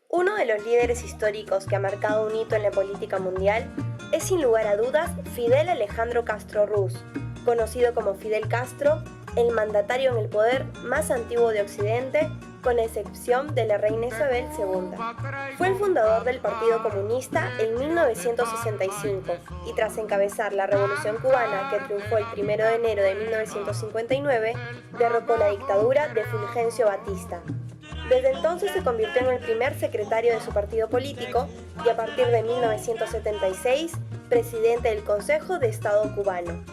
Uno de los líderes históricos que ha marcado un hito en la política mundial es sin lugar a dudas Fidel Alejandro Castro Ruz, conocido como Fidel Castro, el mandatario en el poder más antiguo de Occidente, con excepción de la reina Isabel II. Fue el fundador del Partido Comunista en 1965 y tras encabezar la Revolución Cubana que triunfó el 1 de enero de 1959, derrocó la dictadura de Fulgencio Batista. Desde entonces se convirtió en el primer secretario de su partido político y a partir de 1976, presidente del Consejo de Estado cubano.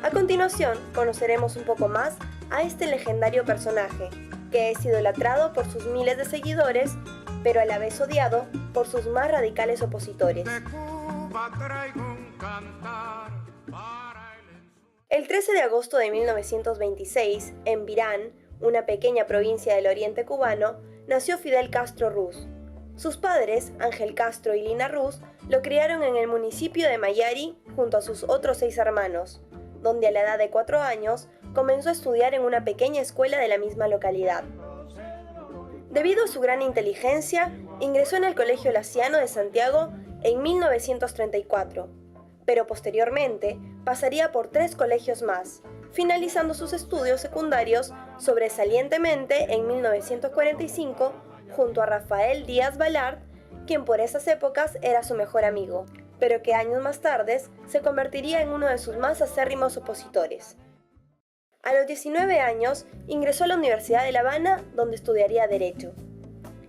A continuación, conoceremos un poco más a este legendario personaje, que es idolatrado por sus miles de seguidores, pero a la vez odiado por sus más radicales opositores. El 13 de agosto de 1926, en Virán, una pequeña provincia del oriente cubano, nació Fidel Castro Ruz. Sus padres, Ángel Castro y Lina Ruz, lo criaron en el municipio de Mayari junto a sus otros 6 hermanos, donde a la edad de 4 años comenzó a estudiar en una pequeña escuela de la misma localidad. Debido a su gran inteligencia, ingresó en el Colegio Laciano de Santiago en 1934, pero posteriormente pasaría por 3 colegios más, finalizando sus estudios secundarios sobresalientemente en 1945 junto a Rafael Díaz Balart, quien por esas épocas era su mejor amigo, pero que años más tarde se convertiría en uno de sus más acérrimos opositores. A los 19 años ingresó a la Universidad de La Habana, donde estudiaría Derecho.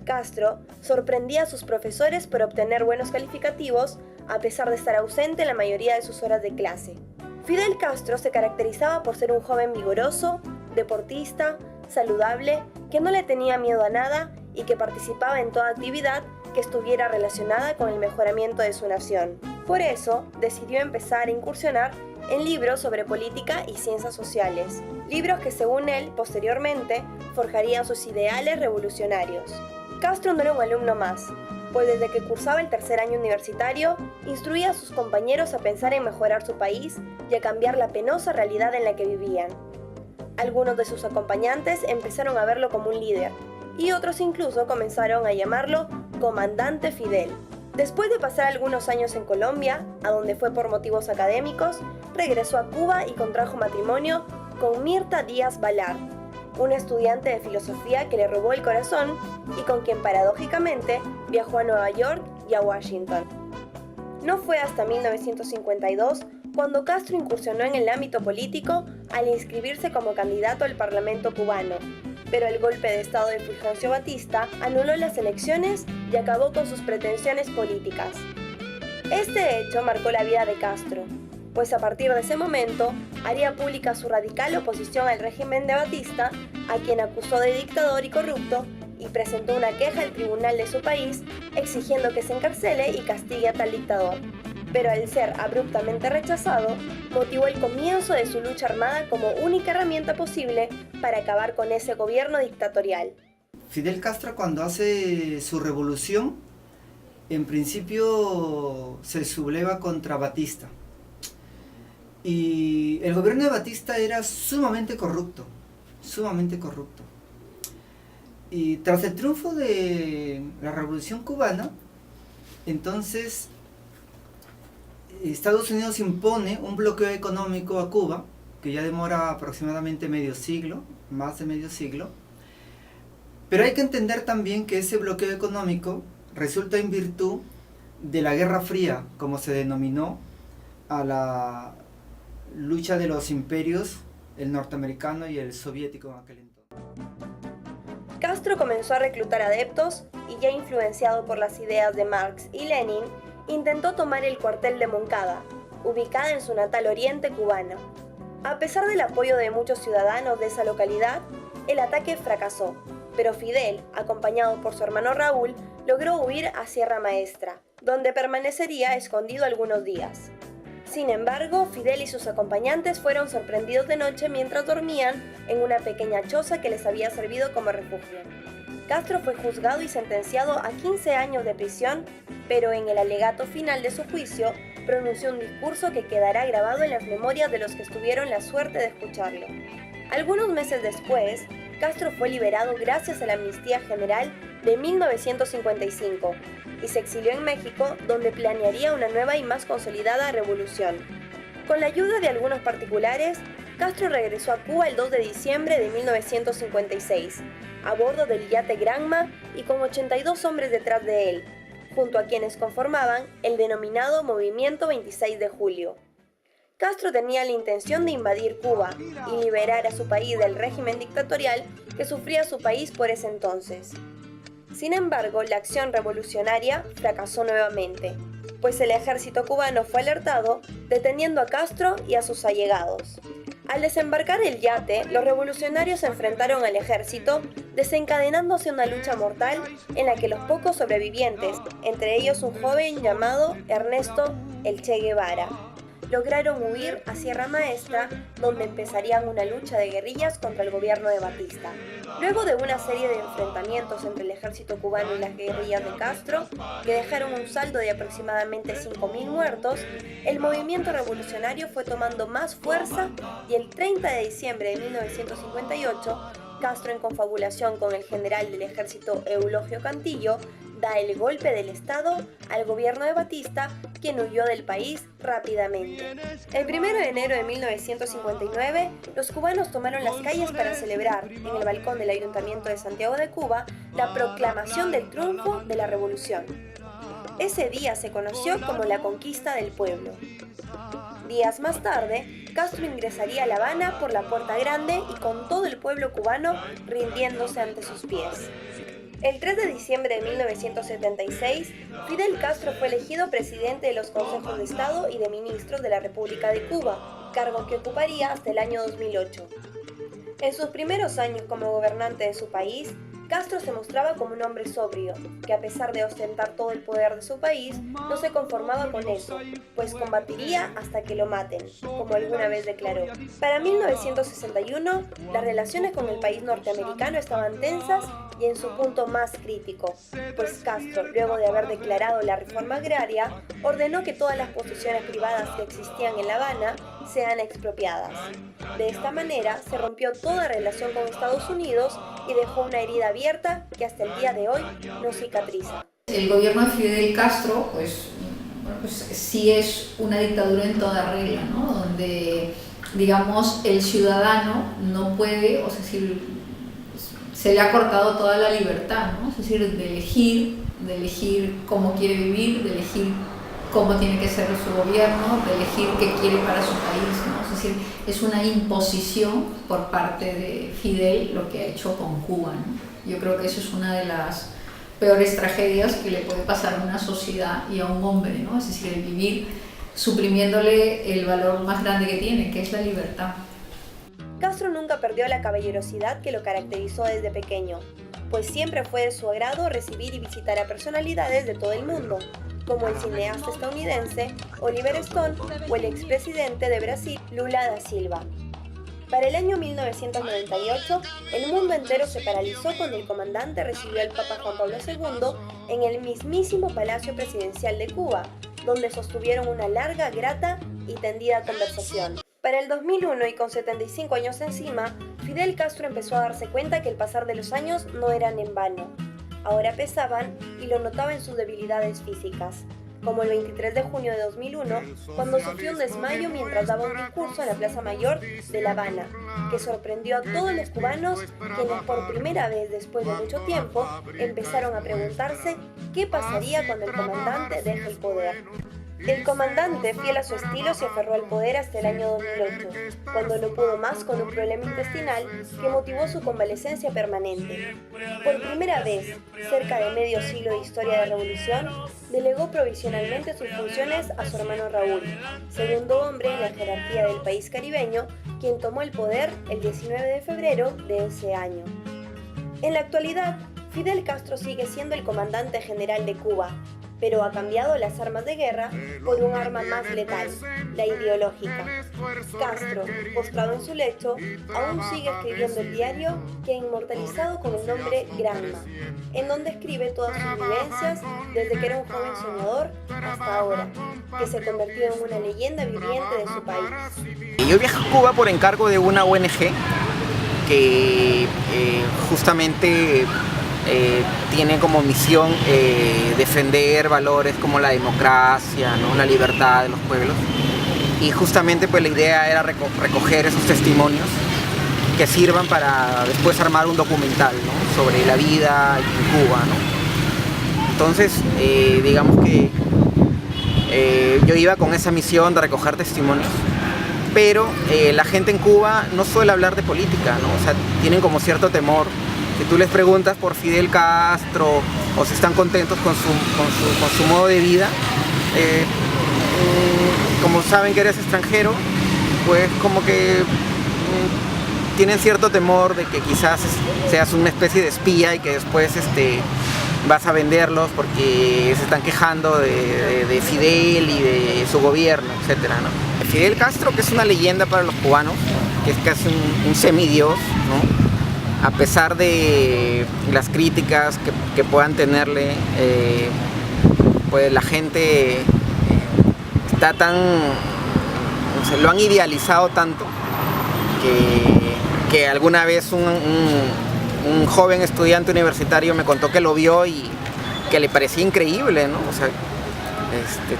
Castro sorprendía a sus profesores por obtener buenos calificativos, a pesar de estar ausente en la mayoría de sus horas de clase. Fidel Castro se caracterizaba por ser un joven vigoroso, deportista, saludable, que no le tenía miedo a nada y que participaba en toda actividad que estuviera relacionada con el mejoramiento de su nación. Por eso, decidió empezar a incursionar en libros sobre política y ciencias sociales, libros que según él, posteriormente, forjarían sus ideales revolucionarios. Castro no era un alumno más, pues desde que cursaba el 3er año universitario, instruía a sus compañeros a pensar en mejorar su país y a cambiar la penosa realidad en la que vivían. Algunos de sus acompañantes empezaron a verlo como un líder, y otros incluso comenzaron a llamarlo Comandante Fidel. Después de pasar algunos años en Colombia, a donde fue por motivos académicos, regresó a Cuba y contrajo matrimonio con Mirta Díaz Balart, una estudiante de filosofía que le robó el corazón y con quien paradójicamente viajó a Nueva York y a Washington. No fue hasta 1952 cuando Castro incursionó en el ámbito político al inscribirse como candidato al Parlamento cubano, pero el golpe de estado de Fulgencio Batista anuló las elecciones y acabó con sus pretensiones políticas. Este hecho marcó la vida de Castro, pues a partir de ese momento haría pública su radical oposición al régimen de Batista, a quien acusó de dictador y corrupto, y presentó una queja al tribunal de su país exigiendo que se encarcele y castigue a tal dictador. Pero al ser abruptamente rechazado, motivó el comienzo de su lucha armada como única herramienta posible para acabar con ese gobierno dictatorial. Fidel Castro, cuando hace su revolución, en principio se subleva contra Batista. Y el gobierno de Batista era sumamente corrupto. Y tras el triunfo de la Revolución Cubana, entonces Estados Unidos impone un bloqueo económico a Cuba, que ya demora aproximadamente más de medio siglo. Pero hay que entender también que ese bloqueo económico resulta en virtud de la Guerra Fría, como se denominó a la lucha de los imperios, el norteamericano y el soviético en aquel entonces. Castro comenzó a reclutar adeptos y ya influenciado por las ideas de Marx y Lenin, intentó tomar el cuartel de Moncada, ubicada en su natal oriente cubano. A pesar del apoyo de muchos ciudadanos de esa localidad, el ataque fracasó, pero Fidel, acompañado por su hermano Raúl, logró huir a Sierra Maestra, donde permanecería escondido algunos días. Sin embargo, Fidel y sus acompañantes fueron sorprendidos de noche mientras dormían en una pequeña choza que les había servido como refugio. Castro fue juzgado y sentenciado a 15 años de prisión, pero en el alegato final de su juicio pronunció un discurso que quedará grabado en las memorias de los que tuvieron la suerte de escucharlo. Algunos meses después, Castro fue liberado gracias a la amnistía general de 1955 y se exilió en México, donde planearía una nueva y más consolidada revolución. Con la ayuda de algunos particulares, Castro regresó a Cuba el 2 de diciembre de 1956, a bordo del yate Granma y con 82 hombres detrás de él, junto a quienes conformaban el denominado Movimiento 26 de Julio. Castro tenía la intención de invadir Cuba y liberar a su país del régimen dictatorial que sufría su país por ese entonces. Sin embargo, la acción revolucionaria fracasó nuevamente, pues el ejército cubano fue alertado, deteniendo a Castro y a sus allegados. Al desembarcar el yate, los revolucionarios se enfrentaron al ejército, desencadenándose una lucha mortal en la que los pocos sobrevivientes, entre ellos un joven llamado Ernesto El Che Guevara, lograron huir a Sierra Maestra, donde empezarían una lucha de guerrillas contra el gobierno de Batista. Luego de una serie de enfrentamientos entre el ejército cubano y las guerrillas de Castro, que dejaron un saldo de aproximadamente 5.000 muertos, el movimiento revolucionario fue tomando más fuerza y el 30 de diciembre de 1958, Castro, en confabulación con el general del ejército Eulogio Cantillo, da el golpe del Estado al gobierno de Batista, quien huyó del país rápidamente. El 1 de enero de 1959, los cubanos tomaron las calles para celebrar, en el balcón del Ayuntamiento de Santiago de Cuba, la proclamación del triunfo de la revolución. Ese día se conoció como la conquista del pueblo. Días más tarde, Castro ingresaría a La Habana por la Puerta Grande y con todo el pueblo cubano rindiéndose ante sus pies. El 3 de diciembre de 1976, Fidel Castro fue elegido presidente de los Consejos de Estado y de Ministros de la República de Cuba, cargo que ocuparía hasta el año 2008. En sus primeros años como gobernante de su país, Castro se mostraba como un hombre sobrio, que a pesar de ostentar todo el poder de su país, no se conformaba con eso, pues combatiría hasta que lo maten, como alguna vez declaró. Para 1961, las relaciones con el país norteamericano estaban tensas y en su punto más crítico, pues Castro, luego de haber declarado la reforma agraria, ordenó que todas las posesiones privadas que existían en La Habana sean expropiadas. De esta manera se rompió toda relación con Estados Unidos y dejó una herida abierta que hasta el día de hoy no cicatriza. El gobierno de Fidel Castro, pues sí es una dictadura en toda regla, ¿no? Donde, digamos, el ciudadano no puede, o sea, se le ha cortado toda la libertad, ¿no? Es decir, de elegir cómo quiere vivir, de elegir cómo tiene que ser su gobierno, de elegir qué quiere para su país, ¿no? Es decir, es una imposición por parte de Fidel lo que ha hecho con Cuba, ¿no? Yo creo que eso es una de las peores tragedias que le puede pasar a una sociedad y a un hombre, ¿no? Es decir, el vivir suprimiéndole el valor más grande que tiene, que es la libertad. Castro nunca perdió la caballerosidad que lo caracterizó desde pequeño, pues siempre fue de su agrado recibir y visitar a personalidades de todo el mundo, como el cineasta estadounidense Oliver Stone o el expresidente de Brasil Lula da Silva. Para el año 1998, el mundo entero se paralizó cuando el comandante recibió al Papa Juan Pablo II en el mismísimo Palacio Presidencial de Cuba, donde sostuvieron una larga, grata y tendida conversación. Para el 2001 y con 75 años encima, Fidel Castro empezó a darse cuenta que el pasar de los años no eran en vano. Ahora pesaban y lo notaba en sus debilidades físicas, como el 23 de junio de 2001, cuando sufrió un desmayo mientras daba un discurso en la Plaza Mayor de La Habana, que sorprendió a todos los cubanos, quienes por primera vez después de mucho tiempo empezaron a preguntarse qué pasaría cuando el comandante deje el poder. El comandante, fiel a su estilo, se aferró al poder hasta el año 2008, cuando no pudo más con un problema intestinal que motivó su convalecencia permanente. Por primera vez, cerca de medio siglo de historia de revolución, delegó provisionalmente sus funciones a su hermano Raúl, segundo hombre en la jerarquía del país caribeño, quien tomó el poder el 19 de febrero de ese año. En la actualidad, Fidel Castro sigue siendo el comandante general de Cuba, pero ha cambiado las armas de guerra por un arma más letal, la ideológica. Castro, postrado en su lecho, aún sigue escribiendo el diario que ha inmortalizado con el nombre Granma, en donde escribe todas sus vivencias desde que era un joven soñador hasta ahora, que se convirtió en una leyenda viviente de su país. Yo viajé a Cuba por encargo de una ONG que justamente tiene como misión defender valores como la democracia, ¿no? La libertad de los pueblos. Y justamente pues la idea era recoger esos testimonios que sirvan para después armar un documental, ¿no? Sobre la vida en Cuba, ¿no? Entonces, digamos que yo iba con esa misión de recoger testimonios, pero la gente en Cuba no suele hablar de política, ¿no? O sea, tienen como cierto temor. Si tú les preguntas por Fidel Castro o si están contentos con su modo de vida, como saben que eres extranjero, pues como que tienen cierto temor de que quizás seas una especie de espía y que después vas a venderlos porque se están quejando de Fidel y de su gobierno, etcétera, ¿no? Fidel Castro, que es una leyenda para los cubanos, que es casi un semidios, ¿no? A pesar de las críticas que puedan tenerle, pues la gente está lo han idealizado tanto que alguna vez un joven estudiante universitario me contó que lo vio y que le parecía increíble, ¿no? O sea,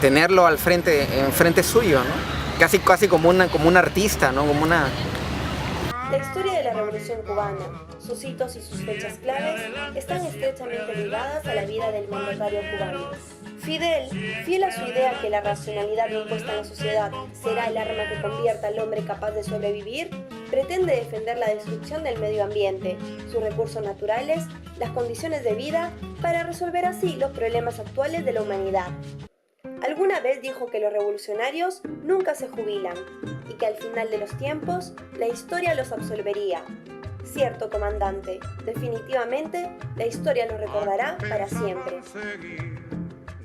tenerlo enfrente suyo, ¿no? Casi como un artista, ¿no? Como una... La historia de la Revolución Cubana, sus hitos y sus fechas claves están estrechamente ligadas a la vida del mandatario cubano. Fidel, fiel a su idea que la racionalidad impuesta en la sociedad será el arma que convierta al hombre capaz de sobrevivir, pretende defender la destrucción del medio ambiente, sus recursos naturales, las condiciones de vida, para resolver así los problemas actuales de la humanidad. Alguna vez dijo que los revolucionarios nunca se jubilan y que al final de los tiempos la historia los absolvería. Cierto, comandante, definitivamente la historia los recordará para siempre.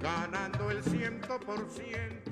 Ganando el 100%.